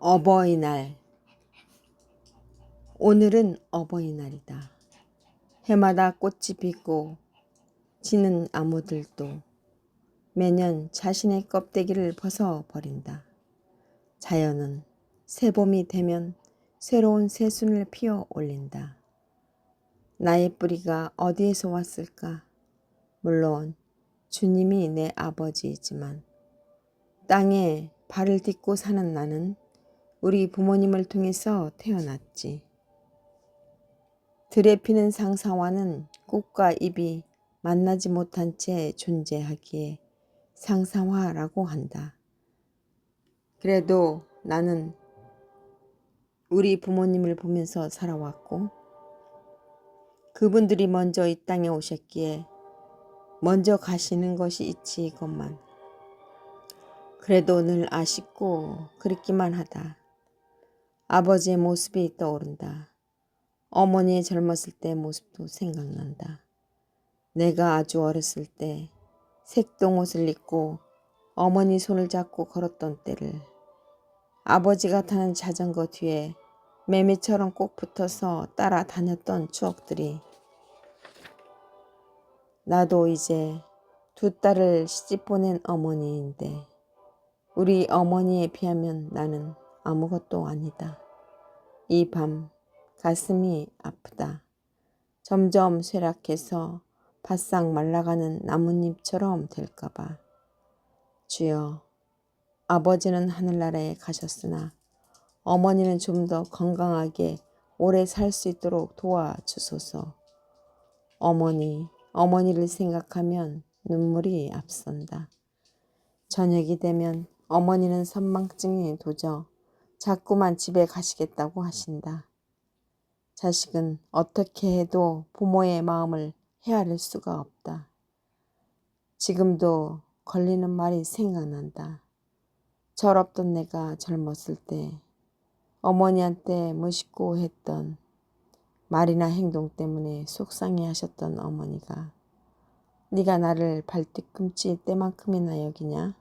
어버이날. 오늘은 어버이날이다. 해마다 꽃이 피고 지는 나무들도 매년 자신의 껍데기를 벗어버린다. 자연은 새봄이 되면 새로운 새순을 피어 올린다. 나의 뿌리가 어디에서 왔을까? 물론 주님이 내 아버지이지만 땅에 발을 딛고 사는 나는 우리 부모님을 통해서 태어났지. 들에 피는 상사화는 꽃과 잎이 만나지 못한 채 존재하기에 상사화라고 한다. 그래도 나는 우리 부모님을 보면서 살아왔고 그분들이 먼저 이 땅에 오셨기에 먼저 가시는 것이 이치이건만 그래도 늘 아쉽고 그립기만 하다. 아버지의 모습이 떠오른다. 어머니의 젊었을 때 모습도 생각난다. 내가 아주 어렸을 때 색동옷을 입고 어머니 손을 잡고 걸었던 때를, 아버지가 타는 자전거 뒤에 매미처럼 꼭 붙어서 따라다녔던 추억들이, 나도 이제 두 딸을 시집 보낸 어머니인데 우리 어머니에 비하면 나는 아무것도 아니다. 이 밤 가슴이 아프다. 점점 쇠락해서 바싹 말라가는 나뭇잎처럼 될까봐. 주여, 아버지는 하늘나라에 가셨으나 어머니는 좀 더 건강하게 오래 살 수 있도록 도와주소서. 어머니를 생각하면 눈물이 앞선다. 저녁이 되면 어머니는 선망증이 도져 자꾸만 집에 가시겠다고 하신다. 자식은 어떻게 해도 부모의 마음을 헤아릴 수가 없다. 지금도 걸리는 말이 생각난다. 철없던 내가 젊었을 때 어머니한테 무심코 했던 말이나 행동 때문에 속상해 하셨던 어머니가 네가 나를 발뒤꿈치 때만큼이나 여기냐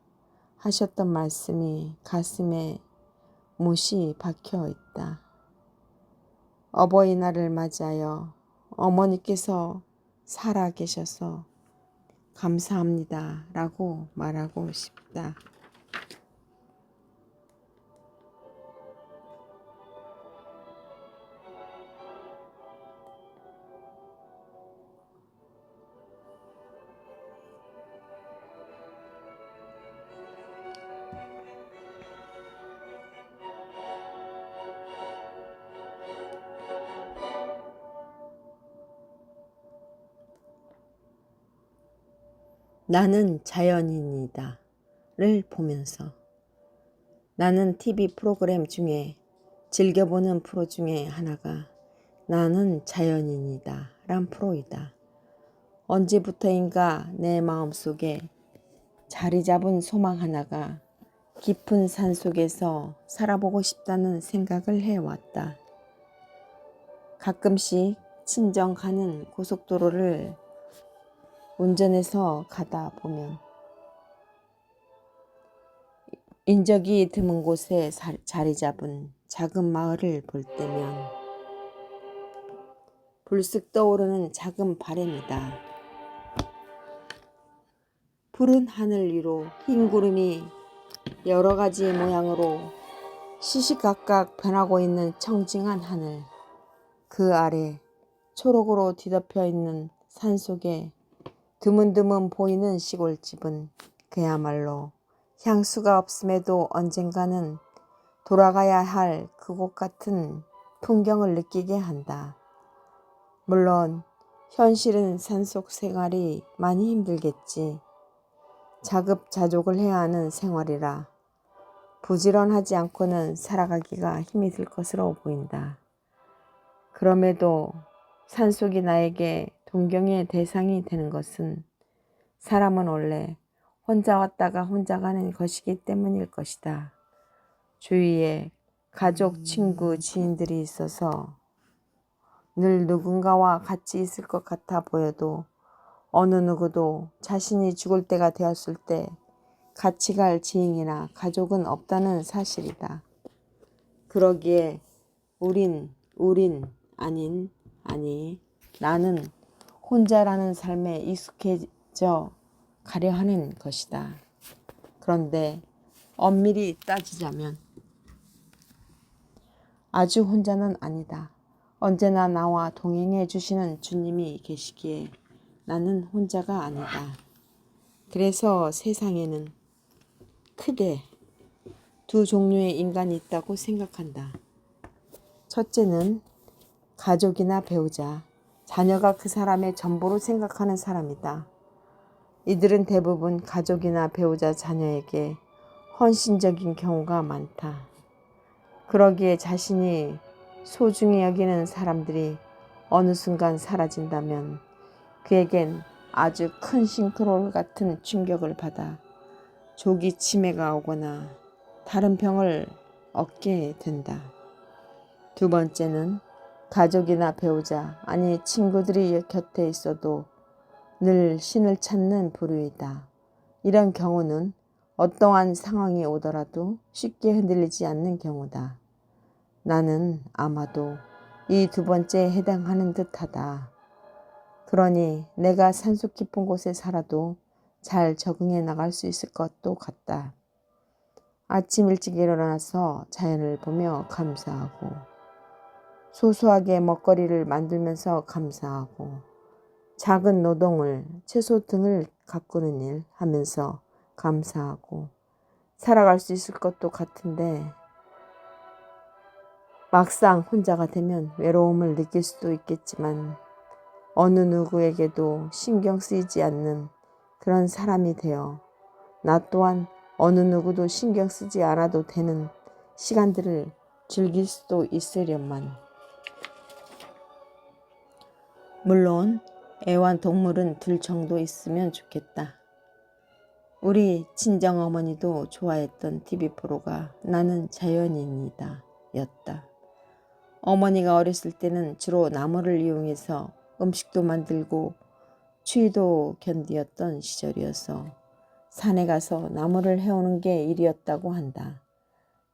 하셨던 말씀이 가슴에 못이 박혀 있다. 어버이날을 맞이하여 어머니께서 살아 계셔서 감사합니다 라고 말하고 싶다. 나는 자연인이다 를 보면서, 나는 TV 프로그램 중에 즐겨보는 프로 중에 하나가 나는 자연인이다 란 프로이다. 언제부터인가 내 마음속에 자리 잡은 소망 하나가 깊은 산속에서 살아보고 싶다는 생각을 해왔다. 가끔씩 친정 가는 고속도로를 운전해서 가다 보면 인적이 드문 곳에 자리 잡은 작은 마을을 볼 때면 불쑥 떠오르는 작은 바람이다. 푸른 하늘 위로 흰 구름이 여러 가지 모양으로 시시각각 변하고 있는 청징한 하늘, 그 아래 초록으로 뒤덮여 있는 산속에 드문드문 보이는 시골집은 그야말로 향수가 없음에도 언젠가는 돌아가야 할 그곳 같은 풍경을 느끼게 한다. 물론 현실은 산속 생활이 많이 힘들겠지. 자급자족을 해야 하는 생활이라 부지런하지 않고는 살아가기가 힘이 들 것으로 보인다. 그럼에도 산속이 나에게 동경의 대상이 되는 것은 사람은 원래 혼자 왔다가 혼자 가는 것이기 때문일 것이다. 주위에 가족, 친구, 지인들이 있어서 늘 누군가와 같이 있을 것 같아 보여도 어느 누구도 자신이 죽을 때가 되었을 때 같이 갈 지인이나 가족은 없다는 사실이다. 그러기에 아니, 나는 혼자라는 삶에 익숙해져 가려 하는 것이다. 그런데 엄밀히 따지자면 아주 혼자는 아니다. 언제나 나와 동행해 주시는 주님이 계시기에 나는 혼자가 아니다. 그래서 세상에는 크게 두 종류의 인간이 있다고 생각한다. 첫째는 가족이나 배우자, 자녀가 그 사람의 전부로 생각하는 사람이다. 이들은 대부분 가족이나 배우자, 자녀에게 헌신적인 경우가 많다. 그러기에 자신이 소중히 여기는 사람들이 어느 순간 사라진다면 그에겐 아주 큰 싱크홀 같은 충격을 받아 조기 치매가 오거나 다른 병을 얻게 된다. 두 번째는 가족이나 배우자, 아니 친구들이 곁에 있어도 늘 신을 찾는 부류이다. 이런 경우는 어떠한 상황이 오더라도 쉽게 흔들리지 않는 경우다. 나는 아마도 이 두 번째에 해당하는 듯하다. 그러니 내가 산속 깊은 곳에 살아도 잘 적응해 나갈 수 있을 것도 같다. 아침 일찍 일어나서 자연을 보며 감사하고, 소소하게 먹거리를 만들면서 감사하고, 작은 노동을, 채소 등을 가꾸는 일 하면서 감사하고 살아갈 수 있을 것도 같은데 막상 혼자가 되면 외로움을 느낄 수도 있겠지만 어느 누구에게도 신경 쓰이지 않는 그런 사람이 되어 나 또한 어느 누구도 신경 쓰지 않아도 되는 시간들을 즐길 수도 있으련만. 물론 애완동물은 들 정도 있으면 좋겠다. 우리 친정어머니도 좋아했던 TV프로가 나는 자연인이다 였다. 어머니가 어렸을 때는 주로 나무를 이용해서 음식도 만들고 추위도 견디었던 시절이어서 산에 가서 나무를 해오는 게 일이었다고 한다.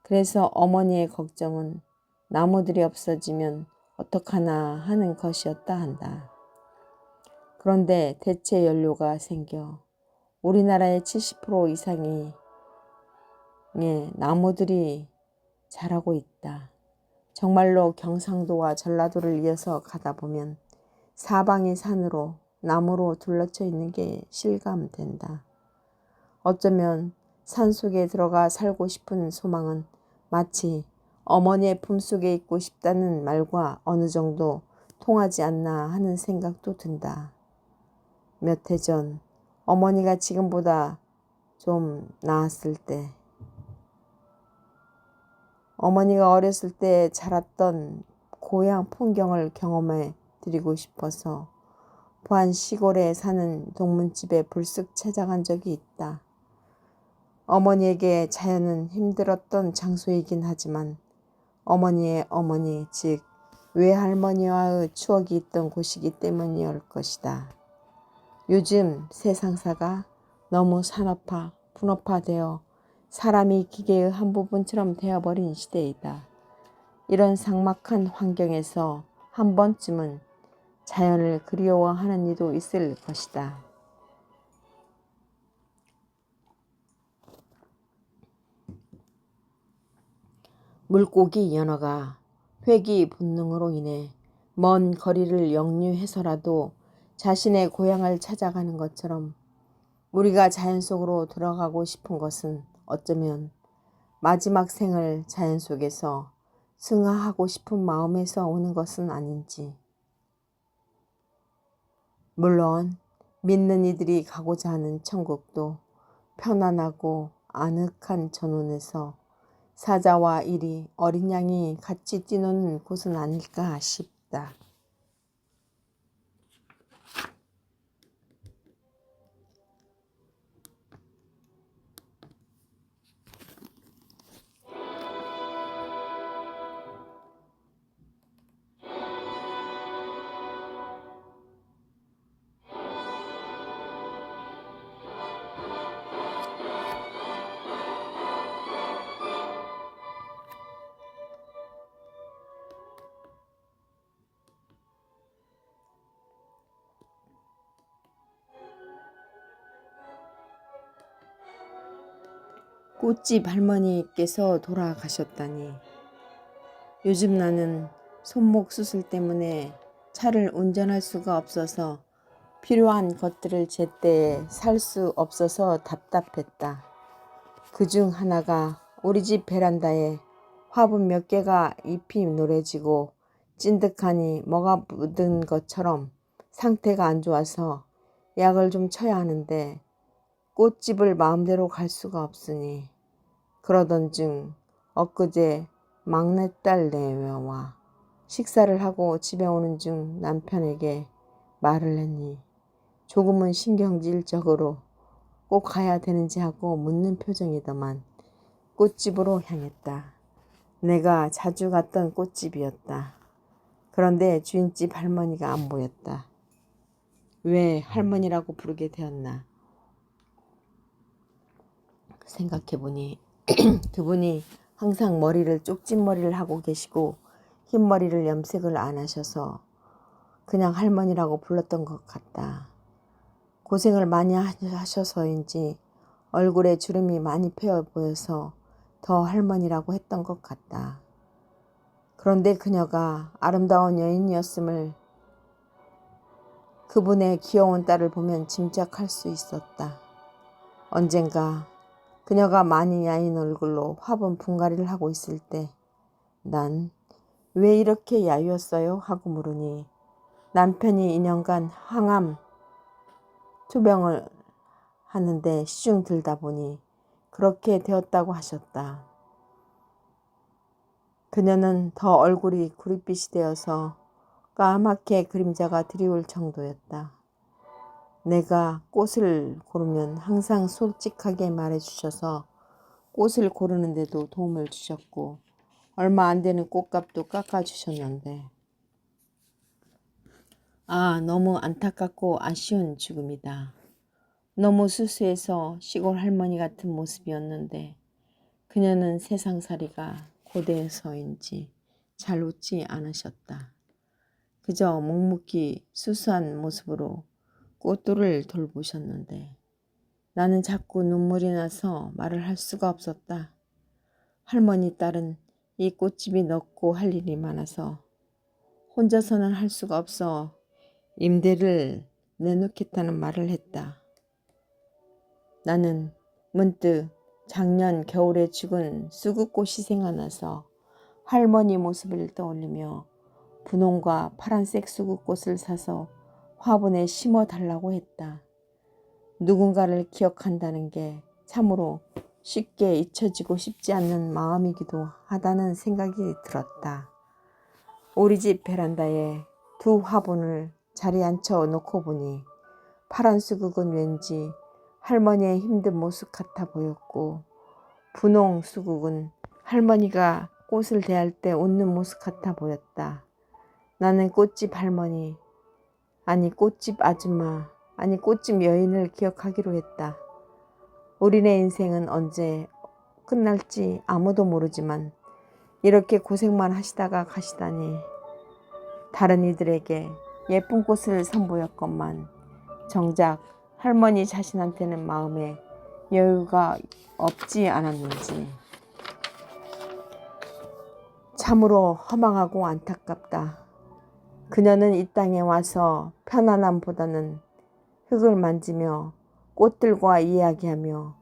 그래서 어머니의 걱정은 나무들이 없어지면 어떡하나 하는 것이었다 한다. 그런데 대체 연료가 생겨 우리나라의 70% 이상이 나무들이 자라고 있다. 정말로 경상도와 전라도를 이어서 가다 보면 사방이 산으로 나무로 둘러쳐 있는 게 실감된다. 어쩌면 산속에 들어가 살고 싶은 소망은 마치 어머니의 품속에 있고 싶다는 말과 어느 정도 통하지 않나 하는 생각도 든다. 몇 해 전 어머니가 지금보다 좀 나았을 때, 어머니가 어렸을 때 자랐던 고향 풍경을 경험해 드리고 싶어서 부안 시골에 사는 동문집에 불쑥 찾아간 적이 있다. 어머니에게 자연은 힘들었던 장소이긴 하지만 어머니의 어머니, 즉 외할머니와의 추억이 있던 곳이기 때문이었을 것이다. 요즘 세상사가 너무 산업화, 분업화되어 사람이 기계의 한 부분처럼 되어버린 시대이다. 이런 삭막한 환경에서 한 번쯤은 자연을 그리워하는 이도 있을 것이다. 물고기 연어가 회귀 본능으로 인해 먼 거리를 역류해서라도 자신의 고향을 찾아가는 것처럼 우리가 자연 속으로 들어가고 싶은 것은 어쩌면 마지막 생을 자연 속에서 승하하고 싶은 마음에서 오는 것은 아닌지. 물론 믿는 이들이 가고자 하는 천국도 편안하고 아늑한 전원에서 사자와 이리 어린 양이 같이 뛰노는 곳은 아닐까 싶다. 꽃집 할머니께서 돌아가셨다니. 요즘 나는 손목 수술 때문에 차를 운전할 수가 없어서 필요한 것들을 제때에 살 수 없어서 답답했다. 그중 하나가 우리 집 베란다에 화분 몇 개가 잎이 노래지고 찐득하니 뭐가 묻은 것처럼 상태가 안 좋아서 약을 좀 쳐야 하는데 꽃집을 마음대로 갈 수가 없으니 그러던 중 엊그제 막내딸 내외와 식사를 하고 집에 오는 중 남편에게 말을 했니 조금은 신경질적으로 꼭 가야 되는지 하고 묻는 표정이더만 꽃집으로 향했다. 내가 자주 갔던 꽃집이었다. 그런데 주인집 할머니가 안 보였다. 왜 할머니라고 부르게 되었나 생각해보니 그분이 항상 머리를 쪽집머리를 하고 계시고 흰머리를 염색을 안 하셔서 그냥 할머니라고 불렀던 것 같다. 고생을 많이 하셔서인지 얼굴에 주름이 많이 패여 보여서 더 할머니라고 했던 것 같다. 그런데 그녀가 아름다운 여인이었음을 그분의 귀여운 딸을 보면 짐작할 수 있었다. 언젠가 그녀가 많이 야인 얼굴로 화분 분갈이를 하고 있을 때 난 왜 이렇게 야유었어요? 하고 물으니 남편이 2년간 항암 투병을 하는데 시중 들다 보니 그렇게 되었다고 하셨다. 그녀는 더 얼굴이 구릿빛이 되어서 까맣게 그림자가 드리울 정도였다. 내가 꽃을 고르면 항상 솔직하게 말해주셔서 꽃을 고르는데도 도움을 주셨고 얼마 안 되는 꽃값도 깎아주셨는데 너무 안타깝고 아쉬운 죽음이다. 너무 수수해서 시골 할머니 같은 모습이었는데 그녀는 세상살이가 고되어서인지 잘 웃지 않으셨다. 그저 묵묵히 수수한 모습으로 꽃들을 돌보셨는데 나는 자꾸 눈물이 나서 말을 할 수가 없었다. 할머니 딸은 이 꽃집이 넓고 할 일이 많아서 혼자서는 할 수가 없어 임대를 내놓겠다는 말을 했다. 나는 문득 작년 겨울에 죽은 수국꽃이 생각나서 할머니 모습을 떠올리며 분홍과 파란색 수국꽃을 사서 화분에 심어달라고 했다. 누군가를 기억한다는 게 참으로 쉽게 잊혀지고 싶지 않는 마음이기도 하다는 생각이 들었다. 우리 집 베란다에 두 화분을 자리에 앉혀 놓고 보니 파란 수국은 왠지 할머니의 힘든 모습 같아 보였고 분홍 수국은 할머니가 꽃을 대할 때 웃는 모습 같아 보였다. 나는 꽃집 할머니, 아니 꽃집 아줌마, 아니 꽃집 여인을 기억하기로 했다. 우리네 인생은 언제 끝날지 아무도 모르지만 이렇게 고생만 하시다가 가시다니 다른 이들에게 예쁜 꽃을 선보였건만 정작 할머니 자신한테는 마음에 여유가 없지 않았는지 참으로 허망하고 안타깝다. 그녀는 이 땅에 와서 편안함보다는 흙을 만지며 꽃들과 이야기하며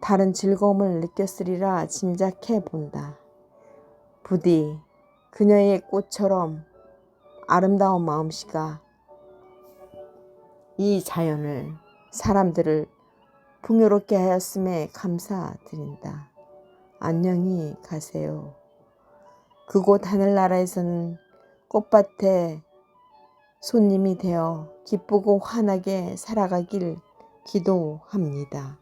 다른 즐거움을 느꼈으리라 짐작해 본다. 부디 그녀의 꽃처럼 아름다운 마음씨가 이 자연을 사람들을 풍요롭게 하였음에 감사드린다. 안녕히 가세요. 그곳 하늘나라에서는 꽃밭에 손님이 되어 기쁘고 환하게 살아가길 기도합니다.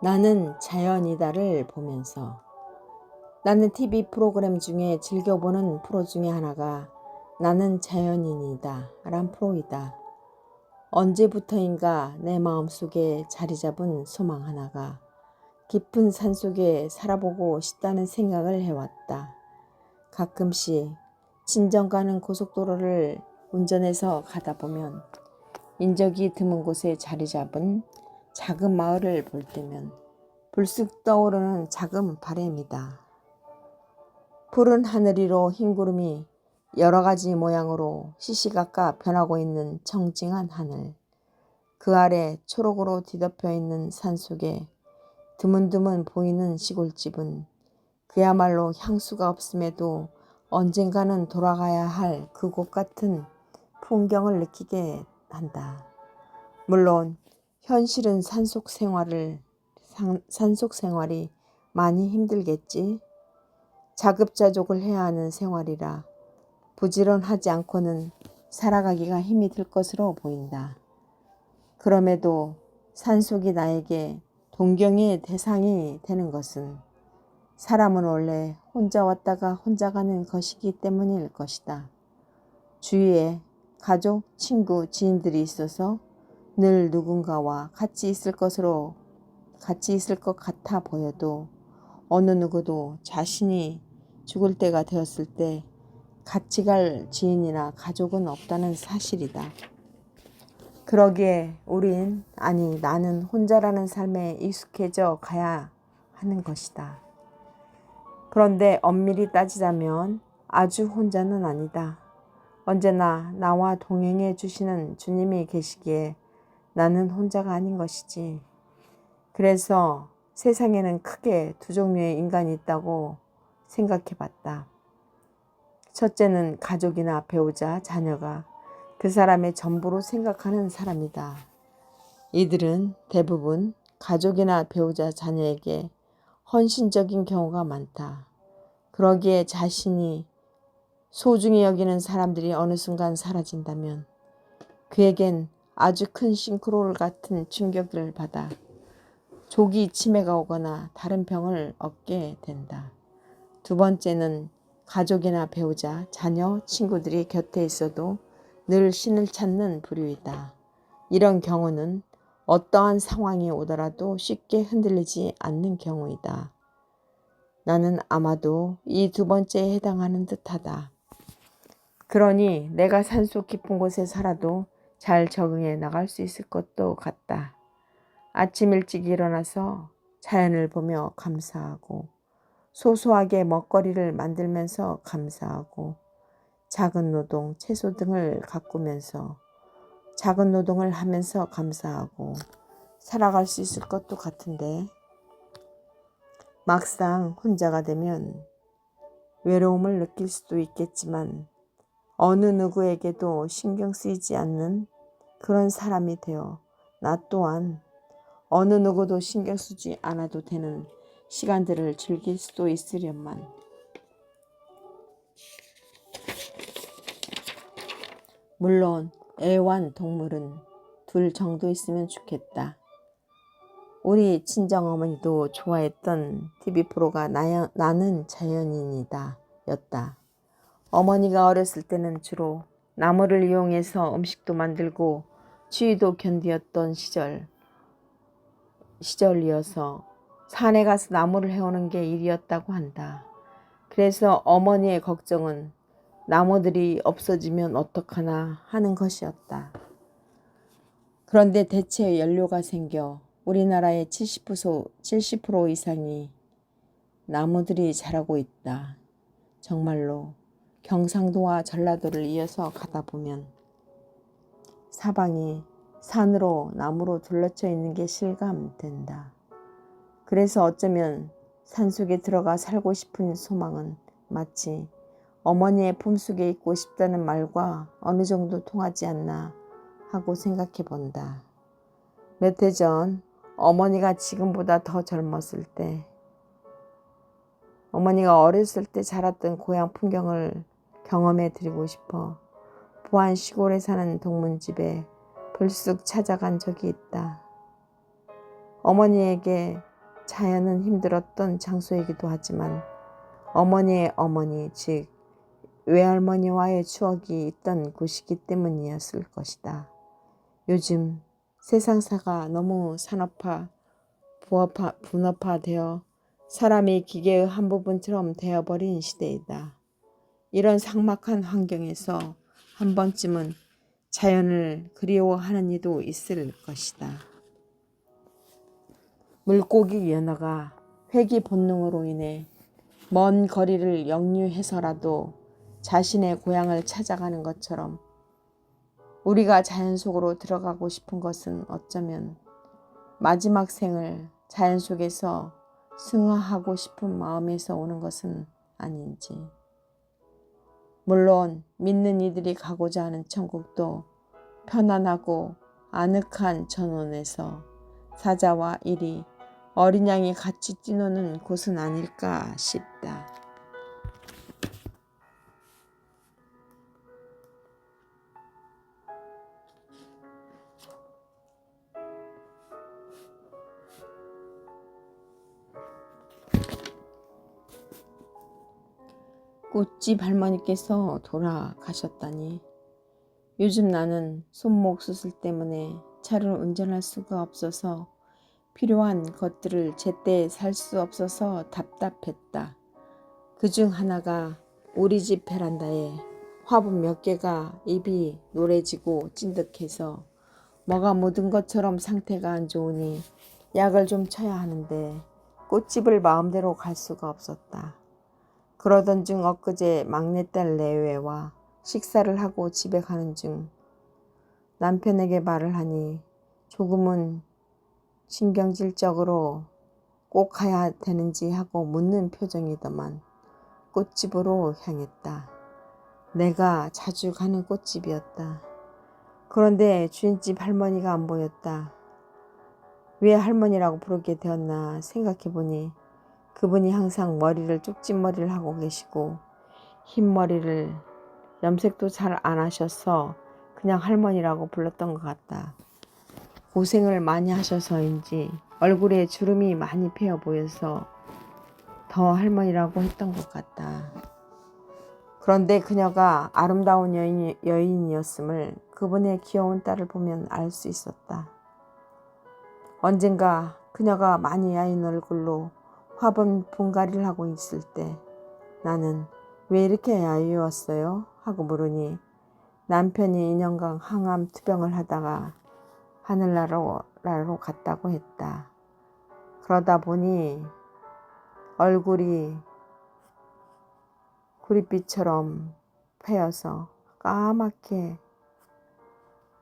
나는 자연이다를 보면서 나는 TV 프로그램 중에 즐겨보는 프로 중에 하나가 나는 자연인이다 란 프로이다. 언제부터인가 내 마음속에 자리 잡은 소망 하나가 깊은 산속에 살아보고 싶다는 생각을 해왔다. 가끔씩 친정 가는 고속도로를 운전해서 가다 보면 인적이 드문 곳에 자리 잡은 작은 마을을 볼 때면 불쑥 떠오르는 작은 바람이다. 푸른 하늘 위로 흰 구름이 여러 가지 모양으로 시시각각 변하고 있는 청징한 하늘. 그 아래 초록으로 뒤덮여 있는 산속에 드문드문 보이는 시골집은 그야말로 향수가 없음에도 언젠가는 돌아가야 할 그곳 같은 풍경을 느끼게 한다. 물론 현실은 산속 생활이 많이 힘들겠지. 자급자족을 해야 하는 생활이라 부지런하지 않고는 살아가기가 힘이 들 것으로 보인다. 그럼에도 산속이 나에게 동경의 대상이 되는 것은 사람은 원래 혼자 왔다가 혼자 가는 것이기 때문일 것이다. 주위에 가족, 친구, 지인들이 있어서 늘 누군가와 같이 있을 것 같아 보여도 어느 누구도 자신이 죽을 때가 되었을 때 같이 갈 지인이나 가족은 없다는 사실이다. 그러기에 나는 혼자라는 삶에 익숙해져 가야 하는 것이다. 그런데 엄밀히 따지자면 아주 혼자는 아니다. 언제나 나와 동행해 주시는 주님이 계시기에 나는 혼자가 아닌 것이지. 그래서 세상에는 크게 두 종류의 인간이 있다고 생각해 봤다. 첫째는 가족이나 배우자, 자녀가 그 사람의 전부로 생각하는 사람이다. 이들은 대부분 가족이나 배우자, 자녀에게 헌신적인 경우가 많다. 그러기에 자신이 소중히 여기는 사람들이 어느 순간 사라진다면 그에겐 아주 큰 싱크홀 같은 충격을 받아 조기 치매가 오거나 다른 병을 얻게 된다. 두 번째는 가족이나 배우자, 자녀, 친구들이 곁에 있어도 늘 신을 찾는 부류이다. 이런 경우는 어떠한 상황이 오더라도 쉽게 흔들리지 않는 경우이다. 나는 아마도 이 두 번째에 해당하는 듯하다. 그러니 내가 산속 깊은 곳에 살아도 잘 적응해 나갈 수 있을 것도 같다. 아침 일찍 일어나서 자연을 보며 감사하고 소소하게 먹거리를 만들면서 감사하고 작은 노동, 채소 등을 가꾸면서 작은 노동을 하면서 감사하고 살아갈 수 있을 것도 같은데 막상 혼자가 되면 외로움을 느낄 수도 있겠지만 어느 누구에게도 신경 쓰이지 않는 그런 사람이 되어 나 또한 어느 누구도 신경 쓰지 않아도 되는 시간들을 즐길 수도 있으련만. 물론 애완동물은 둘 정도 있으면 좋겠다. 우리 친정어머니도 좋아했던 TV 프로가 나는 자연인이다 였다. 어머니가 어렸을 때는 주로 나무를 이용해서 음식도 만들고 추위도 견디었던 시절이어서 산에 가서 나무를 해오는 게 일이었다고 한다. 그래서 어머니의 걱정은 나무들이 없어지면 어떡하나 하는 것이었다. 그런데 대체 연료가 생겨 우리나라의 70% 이상이 나무들이 자라고 있다. 정말로 경상도와 전라도를 이어서 가다 보면 사방이 산으로 나무로 둘러쳐 있는 게 실감된다. 그래서 어쩌면 산속에 들어가 살고 싶은 소망은 마치 어머니의 품속에 있고 싶다는 말과 어느 정도 통하지 않나 하고 생각해 본다. 몇 해 전 어머니가 지금보다 더 젊었을 때 어머니가 어렸을 때 자랐던 고향 풍경을 경험해 드리고 싶어 부안 시골에 사는 동문집에 불쑥 찾아간 적이 있다. 어머니에게 자연은 힘들었던 장소이기도 하지만 어머니의 어머니, 즉 외할머니와의 추억이 있던 곳이기 때문이었을 것이다. 요즘 세상사가 너무 산업화, 분업화되어 사람이 기계의 한 부분처럼 되어버린 시대이다. 이런 삭막한 환경에서 한 번쯤은 자연을 그리워하는 이도 있을 것이다. 물고기 연어가 회귀 본능으로 인해 먼 거리를 역류해서라도 자신의 고향을 찾아가는 것처럼 우리가 자연 속으로 들어가고 싶은 것은 어쩌면 마지막 생을 자연 속에서 승화하고 싶은 마음에서 오는 것은 아닌지. 물론 믿는 이들이 가고자 하는 천국도 편안하고 아늑한 전원에서 사자와 일이 어린 양이 같이 뛰노는 곳은 아닐까 싶다. 꽃집 할머니께서 돌아가셨다니. 요즘 나는 손목 수술 때문에 차를 운전할 수가 없어서 필요한 것들을 제때 살 수 없어서 답답했다. 그중 하나가 우리 집 베란다에 화분 몇 개가 잎이 노래지고 찐득해서 뭐가 묻은 것처럼 상태가 안 좋으니 약을 좀 쳐야 하는데 꽃집을 마음대로 갈 수가 없었다. 그러던 중 엊그제 막내딸 내외와 식사를 하고 집에 가는 중 남편에게 말을 하니 조금은 신경질적으로 꼭 가야 되는지 하고 묻는 표정이더만 꽃집으로 향했다. 내가 자주 가는 꽃집이었다. 그런데 주인집 할머니가 안 보였다. 왜 할머니라고 부르게 되었나 생각해보니 그분이 항상 머리를 쪽집머리를 하고 계시고 흰머리를 염색도 잘 안 하셔서 그냥 할머니라고 불렀던 것 같다. 고생을 많이 하셔서인지 얼굴에 주름이 많이 패여 보여서 더 할머니라고 했던 것 같다. 그런데 그녀가 아름다운 여인이었음을 그분의 귀여운 딸을 보면 알 수 있었다. 언젠가 그녀가 많이 야인 얼굴로 화분 분갈이를 하고 있을 때 나는 왜 이렇게 야유웠어요? 하고 물으니 남편이 2년간 항암 투병을 하다가 하늘나라로 갔다고 했다. 그러다 보니 얼굴이 구릿빛처럼 패여서 까맣게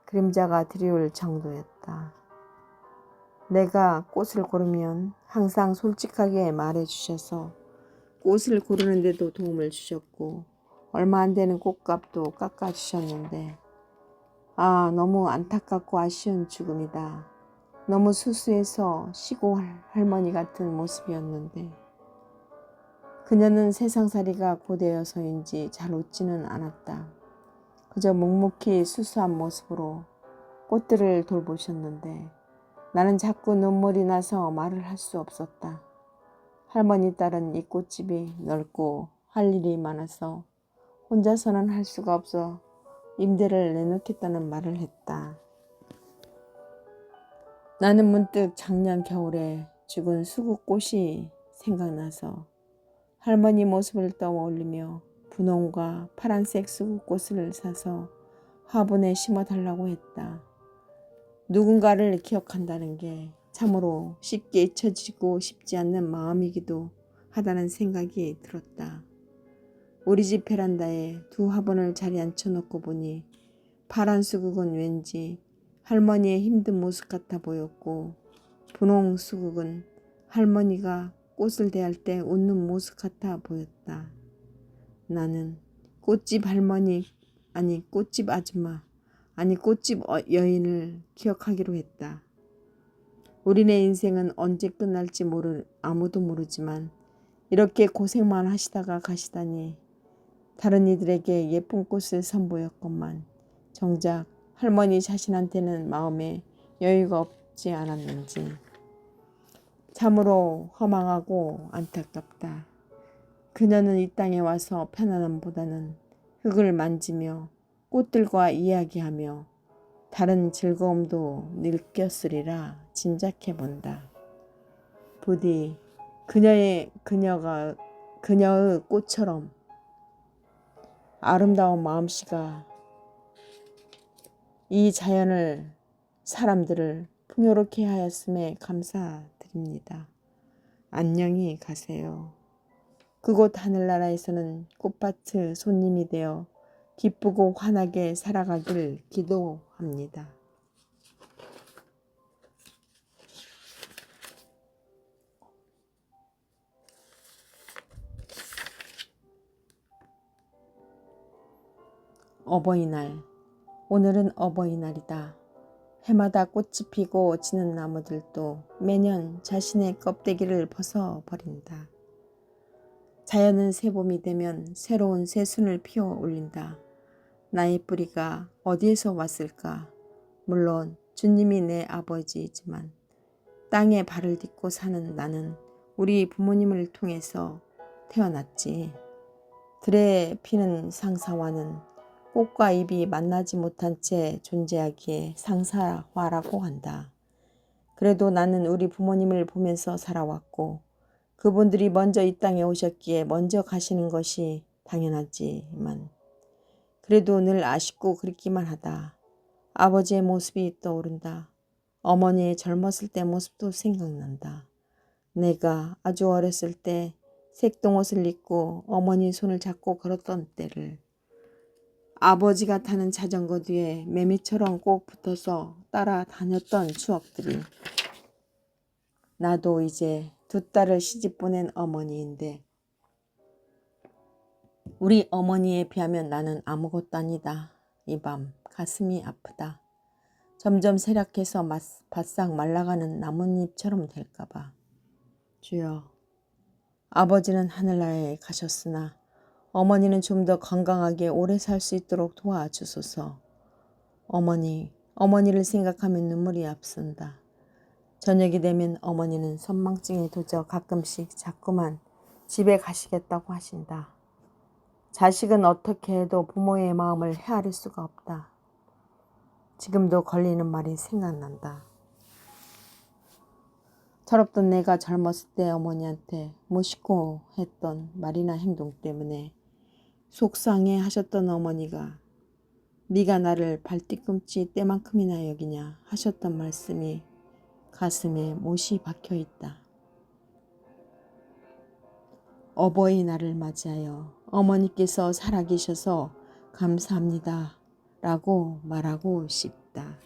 그림자가 드리울 정도였다. 내가 꽃을 고르면 항상 솔직하게 말해주셔서 꽃을 고르는데도 도움을 주셨고 얼마 안 되는 꽃값도 깎아주셨는데 너무 안타깝고 아쉬운 죽음이다. 너무 수수해서 시골 할머니 같은 모습이었는데 그녀는 세상살이가 고되어서인지 잘 웃지는 않았다. 그저 묵묵히 수수한 모습으로 꽃들을 돌보셨는데 나는 자꾸 눈물이 나서 말을 할 수 없었다. 할머니 딸은 이 꽃집이 넓고 할 일이 많아서 혼자서는 할 수가 없어 임대를 내놓겠다는 말을 했다. 나는 문득 작년 겨울에 죽은 수국꽃이 생각나서 할머니 모습을 떠올리며 분홍과 파란색 수국꽃을 사서 화분에 심어달라고 했다. 누군가를 기억한다는 게 참으로 쉽게 잊혀지고 싶지 않는 마음이기도 하다는 생각이 들었다. 우리 집 베란다에 두 화분을 자리에 앉혀놓고 보니 파란 수국은 왠지 할머니의 힘든 모습 같아 보였고 분홍 수국은 할머니가 꽃을 대할 때 웃는 모습 같아 보였다. 나는 꽃집 할머니, 꽃집 아줌마, 꽃집 여인을 기억하기로 했다. 우리네 인생은 언제 끝날지 아무도 모르지만 이렇게 고생만 하시다가 가시다니 다른 이들에게 예쁜 꽃을 선보였건만 정작 할머니 자신한테는 마음에 여유가 없지 않았는지. 참으로 허망하고 안타깝다. 그녀는 이 땅에 와서 편안함보다는 흙을 만지며 꽃들과 이야기하며 다른 즐거움도 느꼈으리라 짐작해 본다. 부디 그녀의 꽃처럼 아름다운 마음씨가 이 자연을 사람들을 풍요롭게 하였음에 감사드립니다. 안녕히 가세요. 그곳 하늘나라에서는 꽃밭의 손님이 되어 기쁘고 환하게 살아가길 기도합니다. 어버이날. 오늘은 어버이날이다. 해마다 꽃이 피고 지는 나무들도 매년 자신의 껍데기를 벗어버린다. 자연은 새봄이 되면 새로운 새순을 피워 올린다. 나의 뿌리가 어디에서 왔을까? 물론 주님이 내 아버지이지만 땅에 발을 딛고 사는 나는 우리 부모님을 통해서 태어났지. 들에 피는 상사화는 꽃과 잎이 만나지 못한 채 존재하기에 상사화라고 한다. 그래도 나는 우리 부모님을 보면서 살아왔고 그분들이 먼저 이 땅에 오셨기에 먼저 가시는 것이 당연하지만 그래도 늘 아쉽고 그립기만 하다. 아버지의 모습이 떠오른다. 어머니의 젊었을 때 모습도 생각난다. 내가 아주 어렸을 때 색동옷을 입고 어머니 손을 잡고 걸었던 때를, 아버지가 타는 자전거 뒤에 매미처럼 꼭 붙어서 따라다녔던 추억들이, 나도 이제 두 딸을 시집 보낸 어머니인데 우리 어머니에 비하면 나는 아무것도 아니다. 이 밤 가슴이 아프다. 점점 쇠락해서 바싹 말라가는 나뭇잎처럼 될까봐. 주여, 아버지는 하늘나라에 가셨으나 어머니는 좀 더 건강하게 오래 살 수 있도록 도와주소서. 어머니를 생각하면 눈물이 앞선다. 저녁이 되면 어머니는 선망증에 도져 가끔씩 자꾸만 집에 가시겠다고 하신다. 자식은 어떻게 해도 부모의 마음을 헤아릴 수가 없다. 지금도 걸리는 말이 생각난다. 철없던 내가 젊었을 때 어머니한테 무심코 했던 말이나 행동 때문에 속상해 하셨던 어머니가 네가 나를 발뒤꿈치 때만큼이나 여기냐 하셨던 말씀이 가슴에 못이 박혀 있다. 어버이날을 맞이하여 어머니께서 살아계셔서 감사합니다 라고 말하고 싶다.